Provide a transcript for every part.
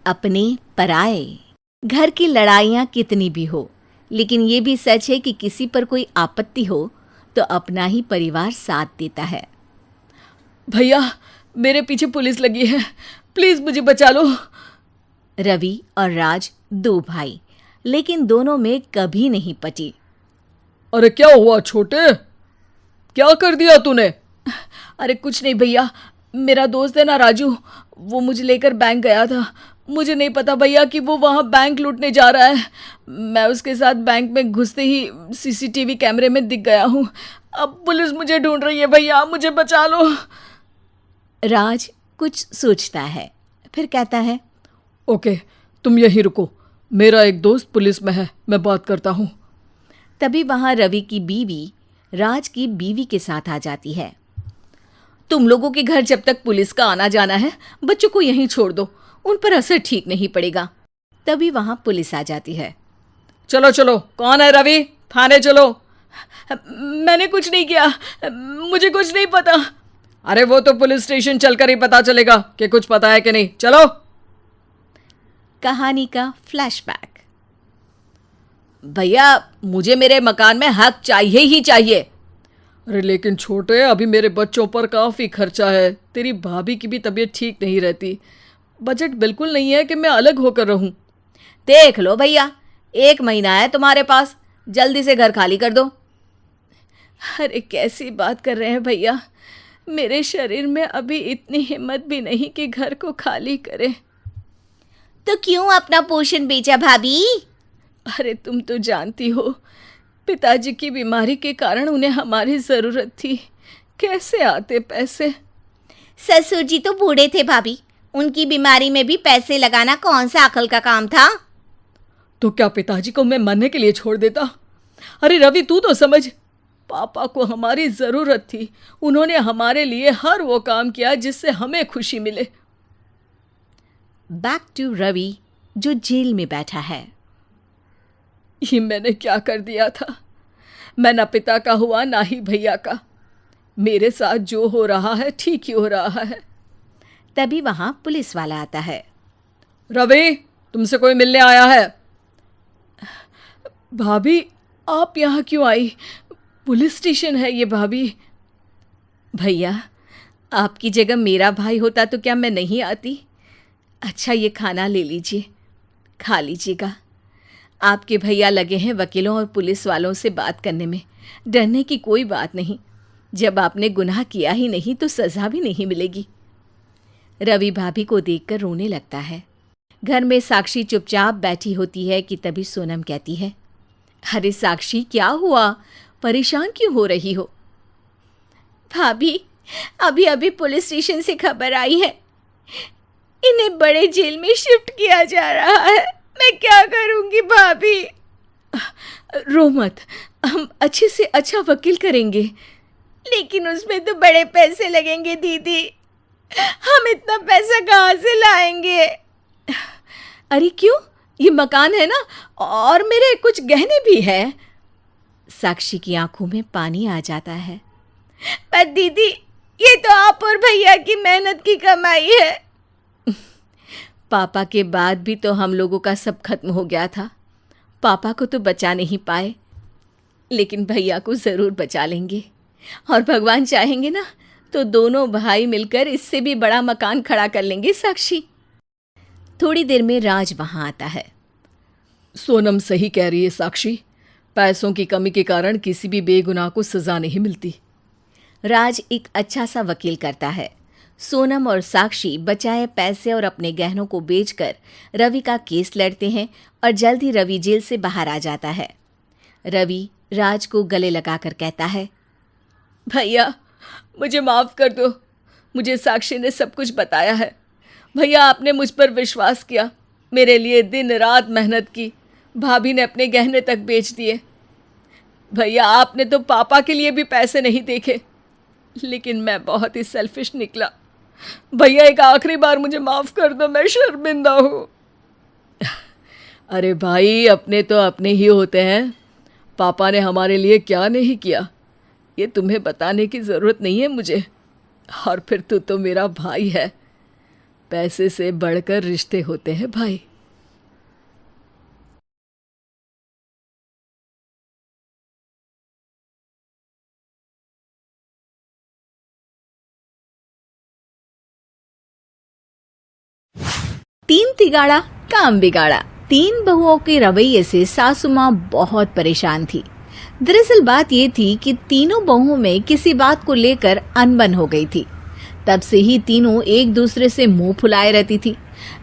अपने पराए। घर की लड़ाइयाँ कितनी भी हो, लेकिन ये भी सच है कि किसी पर कोई आपत्ति हो तो अपना ही परिवार साथ देता है। भैया, मेरे पीछे पुलिस लगी है, प्लीज मुझे बचा लो। रवि और राज दो भाई, लेकिन दोनों में कभी नहीं पटी। अरे क्या हुआ छोटे, क्या कर दिया तूने? अरे कुछ नहीं भैया, मेरा दोस्त है ना राजू, वो मुझे लेकर बैंक गया था। मुझे नहीं पता भैया कि वो वहाँ बैंक लूटने जा रहा है। मैं उसके साथ बैंक में घुसते ही सीसीटीवी कैमरे में दिख गया हूँ। अब पुलिस मुझे ढूंढ रही है भैया, मुझे बचा लो। राज कुछ सोचता है, फिर कहता है, ओके, तुम यहीं रुको, मेरा एक दोस्त पुलिस में है, मैं बात करता हूँ। तभी वहां रवि की बीवी राज की बीवी के साथ आ जाती है। तुम लोगों के घर जब तक पुलिस का आना जाना है, बच्चों को यहीं छोड़ दो, उन पर असर ठीक नहीं पड़ेगा। तभी वहां पुलिस आ जाती है। चलो चलो, कौन है रवि, थाने चलो। मैंने कुछ नहीं किया, मुझे कुछ नहीं पता। अरे वो तो पुलिस स्टेशन चलकर ही पता चलेगा कि कुछ पता है कि नहीं, चलो। कहानी का फ्लैशबैक। भैया, मुझे मेरे मकान में हक चाहिए ही चाहिए। अरे लेकिन छोटे, अभी मेरे बच्चों पर काफ़ी खर्चा है, तेरी भाभी की भी तबीयत ठीक नहीं रहती, बजट बिल्कुल नहीं है कि मैं अलग होकर रहूं। देख लो भैया, 1 महीना है तुम्हारे पास, जल्दी से घर खाली कर दो। अरे कैसी बात कर रहे हैं भैया, मेरे शरीर में अभी इतनी हिम्मत भी नहीं कि घर को खाली करे। तो क्यों अपना पोषण बेचा भाभी? अरे तुम तो जानती हो, पिताजी की बीमारी के कारण उन्हें हमारी ज़रूरत थी, कैसे आते पैसे। ससुर जी तो बूढ़े थे भाभी, उनकी बीमारी में भी पैसे लगाना कौन सा अकल का काम था। तो क्या पिताजी को मैं मरने के लिए छोड़ देता? अरे रवि, तू तो समझ, पापा को हमारी ज़रूरत थी, उन्होंने हमारे लिए हर वो काम किया जिससे हमें खुशी मिले। बैक टू रवि, जो जेल में बैठा है। ये मैंने क्या कर दिया था? मैं ना पिता का हुआ ना ही भैया का। मेरे साथ जो हो रहा है ठीक ही हो रहा है। तभी वहां पुलिस वाला आता है। रवि, तुमसे कोई मिलने आया है। भाभी, आप यहाँ क्यों आई? पुलिस स्टेशन है ये भाभी। भैया, आपकी जगह मेरा भाई होता तो क्या मैं नहीं आती? अच्छा, ये खाना ले लीजिए, खा लीजिएगा। आपके भैया लगे हैं वकीलों और पुलिस वालों से बात करने में, डरने की कोई बात नहीं। जब आपने गुनाह किया ही नहीं तो सज़ा भी नहीं मिलेगी। रवि भाभी को देखकर रोने लगता है। घर में साक्षी चुपचाप बैठी होती है कि तभी सोनम कहती है, अरे साक्षी, क्या हुआ, परेशान क्यों हो रही हो? भाभी, अभी अभी पुलिस स्टेशन से खबर आई है, इन्हें बड़े जेल में शिफ्ट किया जा रहा है। मैं क्या करूंगी भाभी? रो मत, हम अच्छे से अच्छा वकील करेंगे। लेकिन उसमें तो बड़े पैसे लगेंगे दीदी, हम इतना पैसा कहाँ से लाएंगे? अरे क्यों, ये मकान है ना, और मेरे कुछ गहने भी हैं। साक्षी की आंखों में पानी आ जाता है। पर दीदी, ये तो आप और भैया की मेहनत की कमाई है। पापा के बाद भी तो हम लोगों का सब खत्म हो गया था। पापा को तो बचा नहीं पाए, लेकिन भैया को ज़रूर बचा लेंगे, और भगवान चाहेंगे ना तो दोनों भाई मिलकर इससे भी बड़ा मकान खड़ा कर लेंगे। साक्षी। थोड़ी देर में राज वहाँ आता है। सोनम सही कह रही है साक्षी, पैसों की कमी के कारण किसी भी बेगुनाह को सज़ा नहीं मिलती। राज एक अच्छा सा वकील करता है। सोनम और साक्षी बचाए पैसे और अपने गहनों को बेचकर रवि का केस लड़ते हैं और जल्द ही रवि जेल से बाहर आ जाता है। रवि राज को गले लगाकर कहता है, भैया मुझे माफ़ कर दो, मुझे साक्षी ने सब कुछ बताया है। भैया, आपने मुझ पर विश्वास किया, मेरे लिए दिन रात मेहनत की, भाभी ने अपने गहने तक बेच दिए। भैया, आपने तो पापा के लिए भी पैसे नहीं देखे, लेकिन मैं बहुत ही सेल्फिश निकला। भैया, एक आखिरी बार मुझे माफ़ कर दो, मैं शर्मिंदा हूँ। अरे भाई, अपने तो अपने ही होते हैं, पापा ने हमारे लिए क्या नहीं किया ये तुम्हें बताने की ज़रूरत नहीं है मुझे। और फिर तू तो मेरा भाई है, पैसे से बढ़कर रिश्ते होते हैं भाई। तीन तिगाड़ा काम बिगाड़ा। तीन बहुओं के रवैये से सासू माँ बहुत परेशान थी। दरअसल बात ये थी कि तीनों बहुओं में किसी बात को लेकर अनबन हो गई थी। तब से ही तीनों एक दूसरे से मुंह फुलाए रहती थी।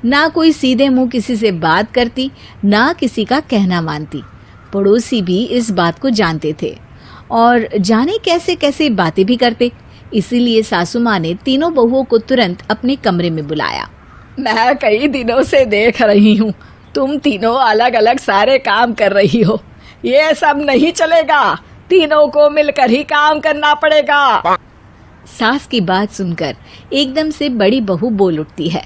ना कोई सीधे मुंह किसी से बात करती, ना किसी का कहना मानती। पड़ोसी भी इस बात को जानते थे और जाने कैसे कैसे बातें भी करते। इसीलिए सासू माँ ने तीनों बहुओं को तुरंत अपने कमरे में बुलाया। मैं कई दिनों से देख रही हूँ, तुम तीनों अलग अलग सारे काम कर रही हो। ये सब नहीं चलेगा, तीनों को मिलकर ही काम करना पड़ेगा। सास की बात सुनकर एकदम से बड़ी बहू बोल उठती है।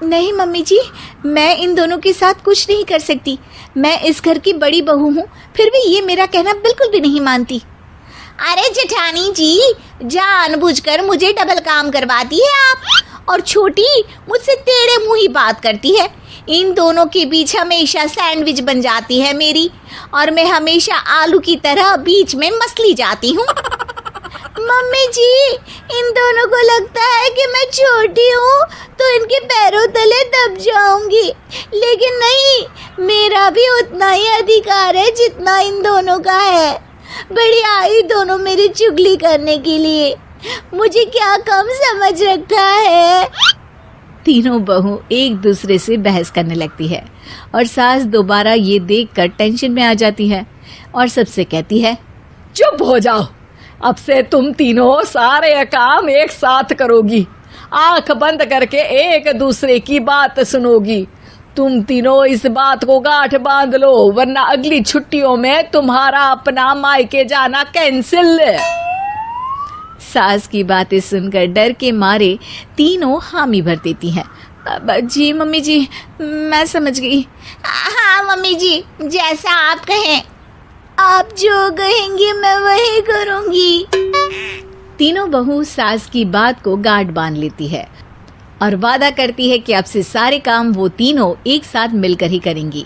नहीं मम्मी जी, मैं इन दोनों के साथ कुछ नहीं कर सकती। मैं इस घर की बड़ी बहू हूँ, फिर भी ये मेरा कहना बिल्कुल भी नहीं मानती। अरे जेठानी जी, जानबूझकर मुझे डबल काम करवाती है आप। और छोटी मुझसे टेढ़े मुंह ही बात करती है। इन दोनों के बीच हमेशा सैंडविच बन जाती है मेरी, और मैं हमेशा आलू की तरह बीच में मसली जाती हूँ। मम्मी जी, इन दोनों को लगता है कि मैं छोटी हूँ तो इनके पैरों तले दब जाऊंगी, लेकिन नहीं, मेरा भी उतना ही अधिकार है जितना इन दोनों का है। बढ़िया ही दोनों मेरी चुगली करने के लिए, मुझे क्या कम समझ रखा है। तीनों बहू एक दूसरे से बहस करने लगती है और सास दोबारा ये देखकर टेंशन में आ जाती है और सबसे कहती है, चुप हो जाओ, अब से तुम तीनों सारे काम एक साथ करोगी। आंख बंद करके एक दूसरे की बात सुनोगी। तुम तीनों इस बात को गांठ बांध लो, वरना अगली छुट्टियों में तुम्हारा अपना मायके जाना कैंसिल। सास की बातें सुनकर डर के मारे तीनों हामी भर देती हैं। जी मम्मी जी, मैं समझ गई। हाँ मम्मी जी, जैसा आप कहें। आप जो कहेंगी मैं वही करूंगी। तीनों बहू सास की बात को गांठ बांध लेती है और वादा करती है कि अब से सारे काम वो तीनों एक साथ मिलकर ही करेंगी।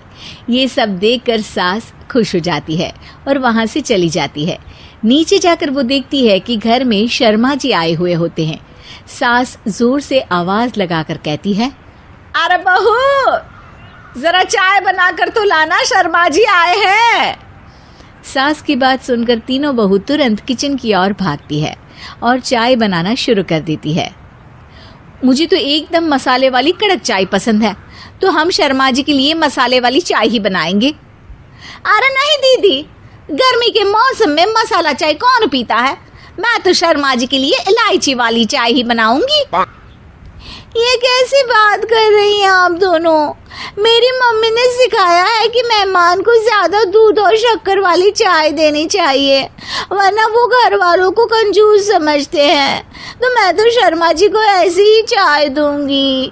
ये सब देखकर सास खुश हो जाती है और वहां से चली जाती है। नीचे जाकर वो देखती है कि घर में शर्मा जी आए हुए होते हैं। सास जोर से आवाज लगाकर कहती है, अरे बहू, जरा चाय बनाकर तो लाना, शर्मा जी आए हैं। सास की बात सुनकर तीनों बहू तुरंत किचन की ओर भागती है और चाय बनाना शुरू कर देती है। मुझे तो एकदम मसाले वाली कड़क चाय पसंद है, तो हम शर्मा जी के लिए मसाले वाली चाय ही बनाएंगे। अरे नहीं दीदी, गर्मी के मौसम में मसाला चाय कौन पीता है? मैं तो शर्मा जी के लिए इलायची वाली चाय ही बनाऊंगी। ये कैसी बात कर रही हैं आप दोनों? मेरी मम्मी ने सिखाया है कि मेहमान को ज्यादा दूध और शक्कर वाली चाय देनी चाहिए, वरना वो घर वालों को कंजूस समझते हैं। तो मैं तो शर्मा जी को ऐसी ही चाय दूंगी।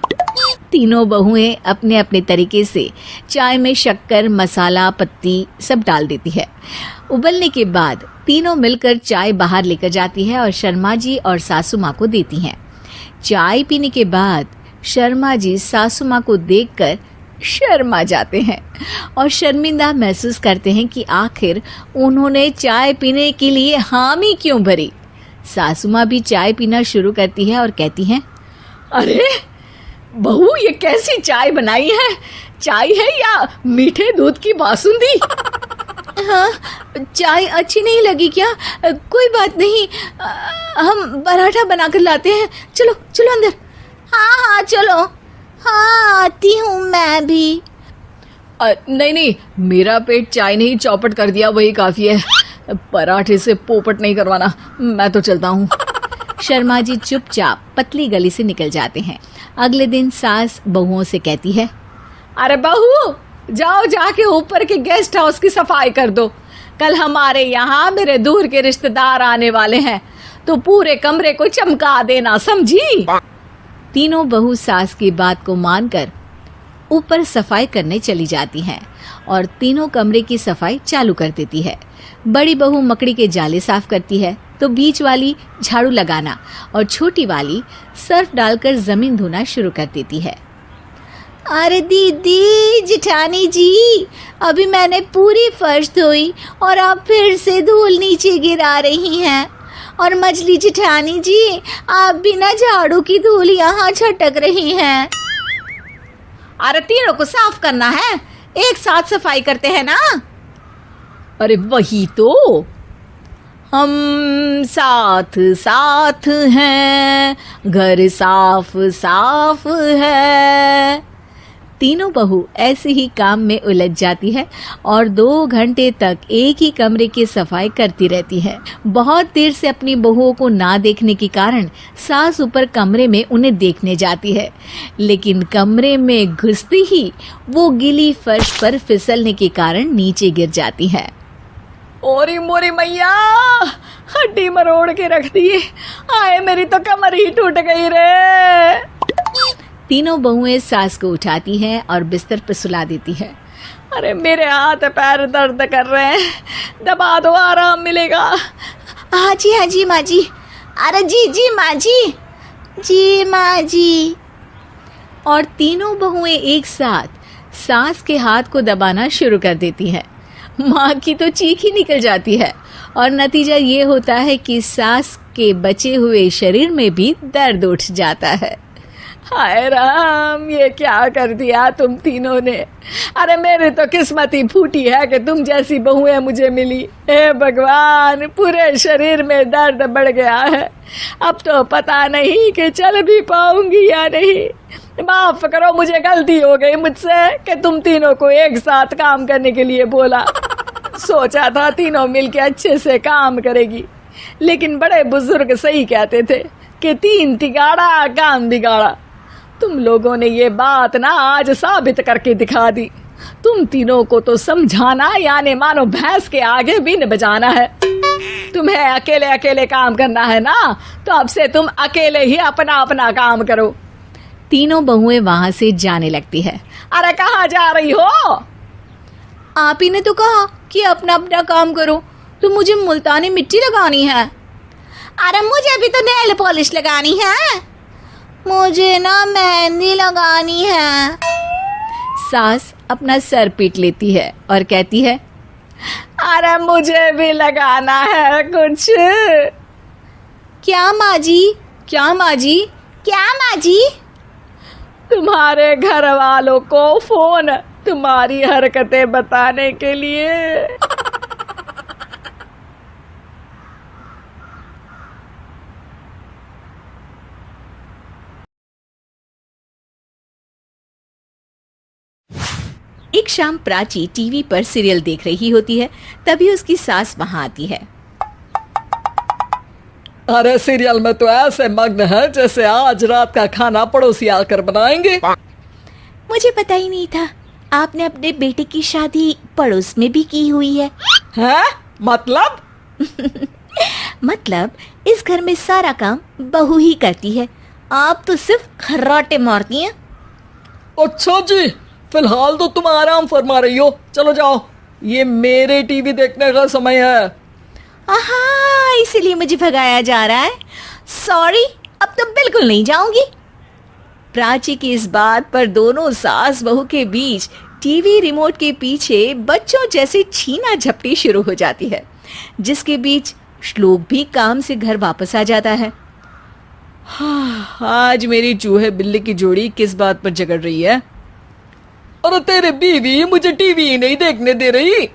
तीनों बहुएं अपने अपने तरीके से चाय में शक्कर, मसाला, पत्ती सब डाल देती है। उबलने के बाद तीनों मिलकर चाय बाहर लेकर जाती है और शर्मा जी और सासू माँ को देती हैं। चाय पीने के बाद शर्मा जी सासू माँ को देखकर शर्मा जाते हैं और शर्मिंदा महसूस करते हैं कि आखिर उन्होंने चाय पीने के लिए हामी क्यों भरी। सासू माँ भी चाय पीना शुरू करती है और कहती हैं, अरे बहू, ये कैसी चाय बनाई है? चाय है या मीठे दूध की बासुंदी? हाँ, चाय अच्छी नहीं लगी क्या? कोई बात नहीं, हम पराठा बनाकर लाते हैं। चलो चलो अंदर। हाँ हाँ चलो। हाँ आती हूँ मैं भी। नहीं नहीं, मेरा पेट चाय ने ही चौपट कर दिया, वही काफी है। पराठे से पोपट नहीं करवाना, मैं तो चलता हूँ। शर्मा जी चुपचाप पतली गली से निकल जाते हैं। अगले दिन सास बहुओं से कहती है, अरे बहू, जाओ जाके ऊपर के गेस्ट हाउस की सफाई कर दो। कल हमारे यहाँ मेरे दूर के रिश्तेदार आने वाले हैं, तो पूरे कमरे को चमका देना, समझी? तीनों बहू सास की बात को मानकर ऊपर सफाई करने चली जाती हैं और तीनों कमरे की सफाई चालू कर देती है। बड़ी बहू मकड़ी के जाले साफ करती है, तो बीच वाली झाड़ू लगाना और छोटी वाली सर्फ डालकर ज़मीन धोना शुरू कर देती है। अरे दीदी जेठानी जी, अभी मैंने पूरी फर्श धोई और आप फिर से धूल नीचे गिरा रही हैं। और मछली जेठानी जी, आप बिना झाड़ू की धूल यहाँ छटक रही हैं। अरे तीनों को साफ करना है, एक साथ सफाई करते हैं ना। अरे वही तो, हम साथ साथ हैं, घर साफ साफ है। तीनों बहू ऐसे ही काम में उलझ जाती है और 2 घंटे तक एक ही कमरे की सफाई करती रहती है। बहुत देर से अपनी बहुओं को ना देखने के कारण सास ऊपर कमरे में उन्हें देखने जाती है, लेकिन कमरे में घुसती ही वो गीली फर्श पर फिसलने के कारण नीचे गिर जाती है। ओरी मोरी मैया, हड्डी मरोड़ के रख दी। आए मेरी तो कमर ही टूट गई रे। तीनों बहुएं सास को उठाती हैं और बिस्तर पर सुला देती है। अरे मेरे हाथ पैर दर्द कर रहे हैं, दबा दो, आराम मिलेगा। हाँ जी माँ जी। अरे जी माँ जी, जी माँ जी। और तीनों बहुएं एक साथ सास के हाथ को दबाना शुरू कर देती हैं। माँ की तो चीख ही निकल जाती है और नतीजा ये होता है कि सास के बचे हुए शरीर में भी दर्द उठ जाता है। हाय राम, ये क्या कर दिया तुम तीनों ने। अरे मेरी तो किस्मत ही फूटी है कि तुम जैसी बहुएं मुझे मिली। हे भगवान, पूरे शरीर में दर्द बढ़ गया है। अब तो पता नहीं कि चल भी पाऊंगी या नहीं। माफ करो, मुझे गलती हो गई मुझसे कि तुम तीनों को एक साथ काम करने के लिए बोला। सोचा था तीनों मिलके अच्छे से काम करेगी, लेकिन बड़े बुजुर्ग सही कहते थे कि 3 तिगाड़ा काम बिगाड़ा। तुम लोगों ने ये बात ना आज साबित करके दिखा दी। तुम तीनों को तो समझाना यानी मानो भैंस के आगे बीन बजाना है। तुम्हें अकेले अकेले काम करना है ना, तो अब से तुम अकेले ही अपना अपना काम करो। तीनों बहुएं वहां से जाने लगती है। अरे कहाँ जा रही हो? आप ही ने तो कहा कि अपना अपना काम करो, तो मुझे मुल्तानी मिट्टी लगानी है। अरे मुझे भी तो नेल पॉलिश लगानी है। मुझे ना मेहंदी लगानी है। सास अपना सर पीट लेती है और कहती है, अरे मुझे भी लगाना है कुछ। क्या माँ जी, क्या माँ जी, क्या माँ जी? तुम्हारे घर वालों को फोन तुम्हारी हरकतें बताने के लिए। एक शाम प्राची टीवी पर सीरियल देख रही होती है, तभी उसकी सास वहां आती है। अरे सीरियल में तो ऐसे मग्न है जैसे आज रात का खाना पड़ोसी आकर बनाएंगे। मुझे पता ही नहीं था आपने अपने बेटे की शादी पड़ोस में भी की हुई है। हैं? मतलब? मतलब इस घर में सारा काम बहू ही करती है, आप तो सिर्फ खर्राटे मारती हैं। अच्छा जी, फिलहाल तो तुम आराम फरमा रही हो, चलो जाओ, ये मेरे टीवी देखने का समय है। आहा, इसीलिए मुझे भगाया जा रहा है। सॉरी, अब तो बिल्कुल नहीं जाऊंगी। प्राची की इस बात पर दोनों सास बहू के बीच टीवी रिमोट के पीछे बच्चों जैसे छीना झपटी शुरू हो जाती है, जिसके बीच श्लोक भी काम से घर वापस आ जाता है। आज मेरी चूहे बिल्ली की जोड़ी किस बात पर झगड़ रही है? अरे तेरे बीवी मुझे टीवी ही नहीं देखने दे रही।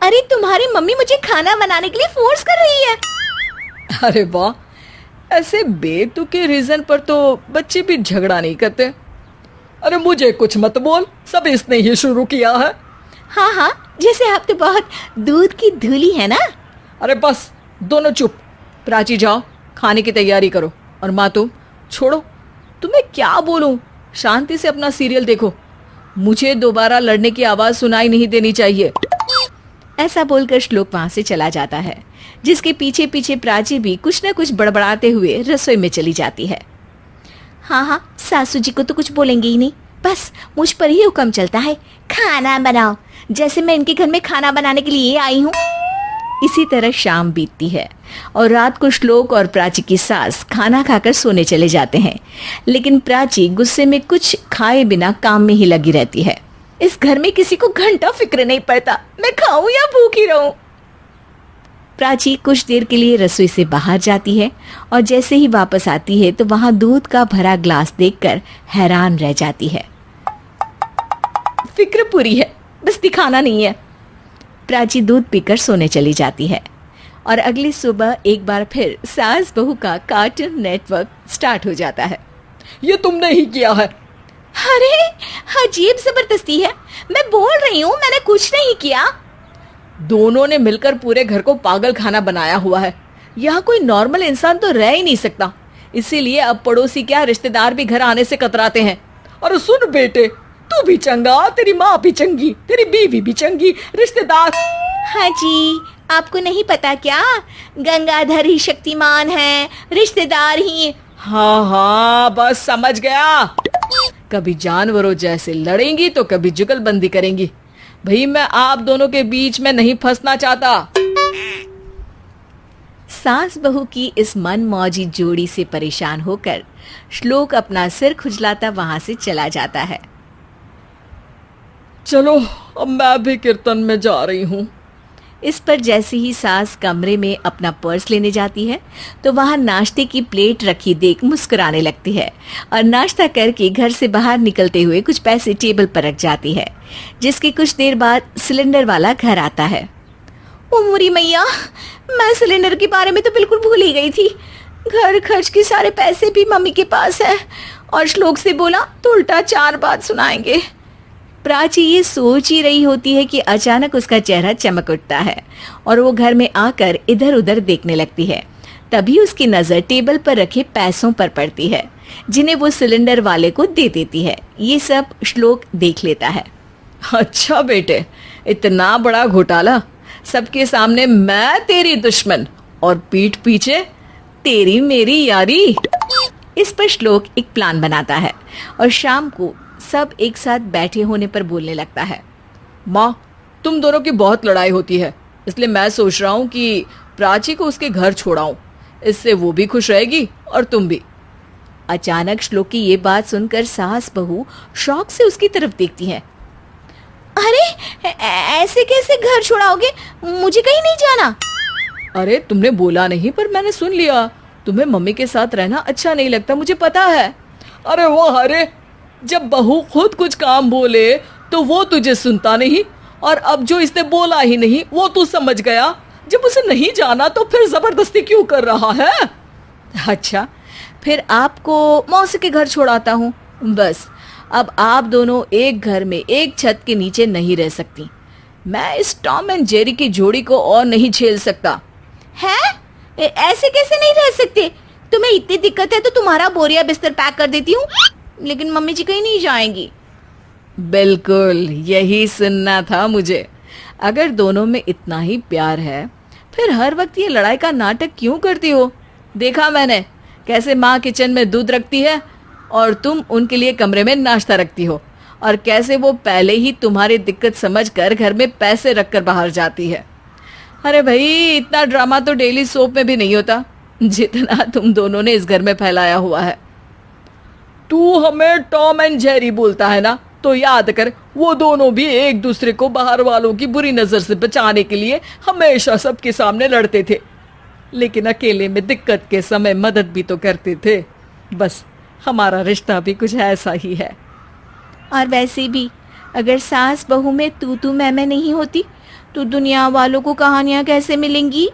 अरे तुम्हारी मम्मी मुझे खाना बनाने के लिए फोर्स कर रही है। अरे वाह, ऐसे बेतुके रीजन पर तो बच्चे भी झगड़ा नहीं करते। अरे मुझे कुछ मत बोल, सब इसने ही शुरू किया है। हाँ हाँ, जैसे आप तो बहुत दूध की धूली है ना। अरे बस, दोनों चुप। प्राची जाओ, खाने की तैयारी करो। और माँ तुम छोड़ो, तुम्हें क्या बोलूं, शांति से अपना सीरियल देखो। मुझे दोबारा लड़ने की आवाज सुनाई नहीं देनी चाहिए। ऐसा बोलकर श्लोक वहां से चला जाता है, जिसके पीछे पीछे प्राची भी कुछ न कुछ बड़बड़ाते हुए रसोई में चली जाती है। हाँ हाँ, सासू जी को तो कुछ बोलेंगे ही नहीं, बस मुझ पर ही हुक्म चलता है, खाना बनाओ, जैसे मैं इनके घर में खाना बनाने के लिए आई हूँ। इसी तरह शाम बीतती है। और रात को श्लोक और प्राची की सास खाना खाकर सोने चले जाते हैं। लेकिन प्राची गुस्से में कुछ खाए बिना काम में ही लगी रहती है। इस घर में किसी को घंटा फिक्र नहीं पड़ता, मैं खाऊं या भूखी रहूं। प्राची कुछ देर के लिए रसोई से बाहर जाती है और जैसे ही वापस आती है तो वहां दूध का भरा ग्लास देखकर हैरान रह जाती है। फिक्र पूरी है, बस दिखाना नहीं है। प्राची दूध पीकर सोने चली जाती है और अगली सुबह एक बार फिर सास बहू का कार्टून नेटवर्क स्टार्ट हो जाता है। ये तुमने ही किया है। अरे अजीब जबरदस्ती है, मैं बोल रही हूँ मैंने कुछ नहीं किया। दोनों ने मिलकर पूरे घर को पागल खाना बनाया हुआ है। यहाँ कोई नॉर्मल इंसान तो रह ही नहीं सकता, इसीलिए अब पड़ोसी क्या रिश्तेदार भी घर आने से कतराते हैं। अरे सुन बेटे, तू भी चंगा, तेरी माँ भी चंगी, तेरी बीवी भी चंगी, रिश्तेदार। हाँ जी, आपको नहीं पता क्या, गंगाधर ही शक्तिमान है, रिश्तेदार ही। हाँ हाँ बस समझ गया। कभी जानवरों जैसे लड़ेंगी तो कभी जुगलबंदी करेंगी। भाई मैं आप दोनों के बीच में नहीं फंसना चाहता। सास बहू की इस मनमौजी जोड़ी से परेशान होकर श्लोक अपना सिर खुजलाता वहां से चला जाता है। चलो अब मैं भी कीर्तन में जा रही हूँ। इस पर जैसे ही सास कमरे में अपना पर्स लेने जाती है तो वहां नाश्ते की प्लेट रखी देख मुस्कुराने लगती है और नाश्ता करके घर से बाहर निकलते हुए कुछ पैसे टेबल पर रख जाती है। जिसके कुछ देर बाद सिलेंडर वाला घर आता है। ओ मुरी मैया, मैं सिलेंडर के बारे में तो बिल्कुल भूल ही गई थी। घर खर्च के सारे पैसे भी मम्मी के पास है और श्लोक से बोला तो उल्टा 4 बात सुनाएंगे। प्राची ये सोच ही रही होती है कि अचानक उसका चेहरा चमक उठता है और वो घर में आकर इधर उधर देखने लगती है। तभी उसकी नज़र टेबल पर रखे पैसों पर पड़ती है जिन्हें वो सिलेंडर वाले को दे देती है। ये सब श्लोक देख लेता है। अच्छा बेटे, इतना बड़ा घोटाला, सबके सामने मैं तेरी दुश्मन और पीठ पीछे तेरी मेरी यारी। इस पर श्लोक एक प्लान बनाता है और शाम को सब एक साथ बैठे होने पर बोलने लगता है। माँ, तुम दोनों की बहुत लड़ाई होती है, इसलिए मैं सोच रहा हूँ कि प्राची को उसके घर छोड़ाऊं। इससे वो भी खुश रहेगी और तुम भी। अचानक श्लोक की ये बात सुनकर सास बहू शौक से उसकी तरफ देखती है। अरे ऐसे कैसे घर छोड़ाओगे, मुझे कहीं नहीं जाना। अरे तुमने बोला नहीं पर मैंने सुन लिया, तुम्हें मम्मी के साथ रहना अच्छा नहीं लगता, मुझे पता है। अरे वो अरे, जब बहू खुद कुछ काम बोले तो वो तुझे सुनता नहीं, और अब जो इसने बोला ही नहीं वो तू समझ गया। जब उसे नहीं जाना तो फिर जबरदस्ती क्यों कर रहा है? अच्छा, फिर आपको मौसी के घर छोड़ाता हूँ। बस अब आप दोनों एक घर में एक छत के नीचे नहीं रह सकती। मैं इस टॉम एंड जेरी की जोड़ी को और नहीं झेल सकता। है? ऐसे कैसे नहीं रह सकते? तुम्हें इतनी दिक्कत है तो तुम्हारा बोरिया बिस्तर पैक कर देती हूँ, लेकिन मम्मी जी कहीं नहीं जाएंगी। बिल्कुल यही सुनना था मुझे। अगर दोनों में इतना ही प्यार है फिर हर वक्त ये लड़ाई का नाटक क्यों करती हो? देखा मैंने कैसे माँ किचन में दूध रखती है और तुम उनके लिए कमरे में नाश्ता रखती हो, और कैसे वो पहले ही तुम्हारी दिक्कत समझकर घर में पैसे रखकर बाहर जाती है। अरे भाई, इतना ड्रामा तो डेली सोप में भी नहीं होता जितना तुम दोनों ने इस घर में फैलाया हुआ है। तू हमें टॉम एंड जेरी बोलता है ना, तो याद कर वो दोनों भी एक दूसरे को बाहर वालों की बुरी नजर से बचाने के लिए हमेशा सबके सामने लड़ते थे, लेकिन अकेले में दिक्कत के समय मदद भी तो करते थे। बस हमारा रिश्ता भी कुछ ऐसा ही है। और वैसे भी अगर सास बहू में तू मैं नहीं होती तो दुनिया वालों को कहानियां कैसे मिलेंगी?